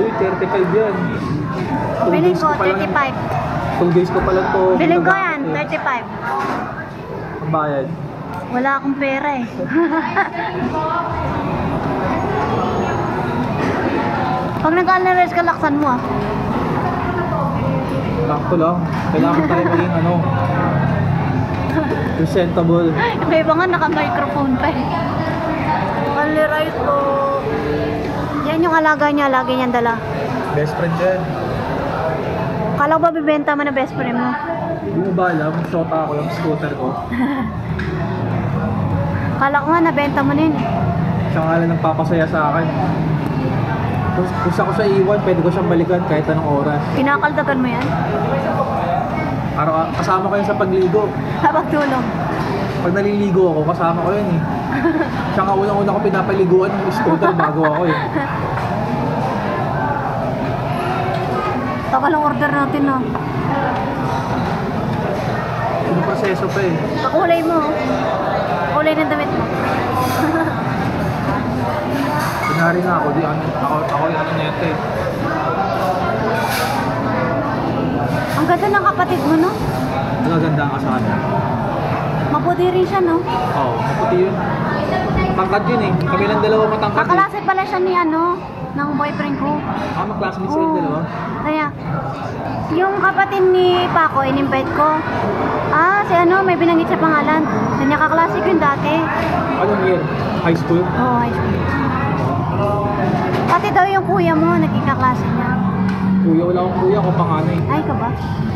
Uy, 35 yan. Biling ko, 35. Full days ko pala to. Biling ko yan, 35. Ang bayad. Wala akong pera eh. Pag nag-analyze ka, laksan mo ah. Sakto lang. Kailangan tayo maging ano. Presentable. Yung iba nga naka-microphone pa eh. Analyze ko. Yan yung alaga niya, lagi niyang dala. Best friend yan. Kala ko ba bibenta mo na best friend mo? Hindi mo ba alam? Shota ako yung scooter ko. Kala ko nga nabenta mo na yun eh. Siya nga lang nagpapasaya sa akin. Kung gusto ko siya iwan, pwede ko siyang balikan kahit anong oras. Pinakaldagan mo yan? Kasama ko yun sa pagligo. Habang tulong. Pag naliligo ako, kasama ko yun eh. Siya nga unang-una ko pinapaliguan ng scooter bago ako eh. Takal ang order natin no. Yung proseso pa eh. Kakulay mo. Kulay ng damit mo. Pinari nga ako, ako yung ano nito eh. Ang ganda ng kapatid mo no? Nagaganda ka sa kanya. Maputi rin siya no? Oo, maputi yun. Matangkad yun eh. Kami lang dalawa matangkad eh. Kaklase pala siya ni ano, ng boyfriend ko. Mag-classmates sila yung dalawa. Kaya, yung kapatid ni Paco, in-invite ko. Si ano, may binanggit siya pangalan. Sa niya kaklase ko yun dati. Anong year? High school? Oo, high school. Pati daw yung kuya mo, naging kaklase niya. Kuya, wala akong kuya, ako panganay. Ay ka ba?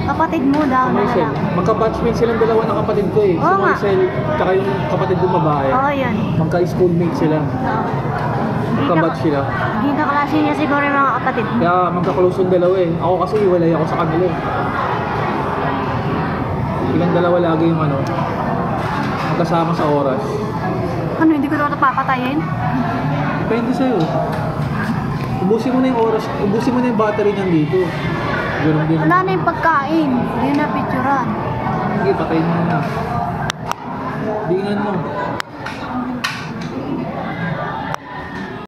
Kapatid mo daw na Marcel, lalaki. magka-batchmate silang dalawa ng kapatid ko eh. Si Oo nga. Marcel, tsaka yung kapatid ko babae. Oo, yun. Magka-schoolmate sila. Magka-batch sila. Hindi kaklase niya siguro yung mga kapatid mo. Kaya magka-close yung dalawa eh. Ako kasi hiwalay ako sa kanila eh. Silang dalawa lagi yung ano, magkasama sa oras. Ano, hindi ko daw ito papatayin? Depende sa'yo. Ubusin mo na yung oras, ubusin mo na yung battery niyan dito. Ganun din. Wala na yung pagkain. Hindi na picturean. Sige, patayin mo na. Dingan mo.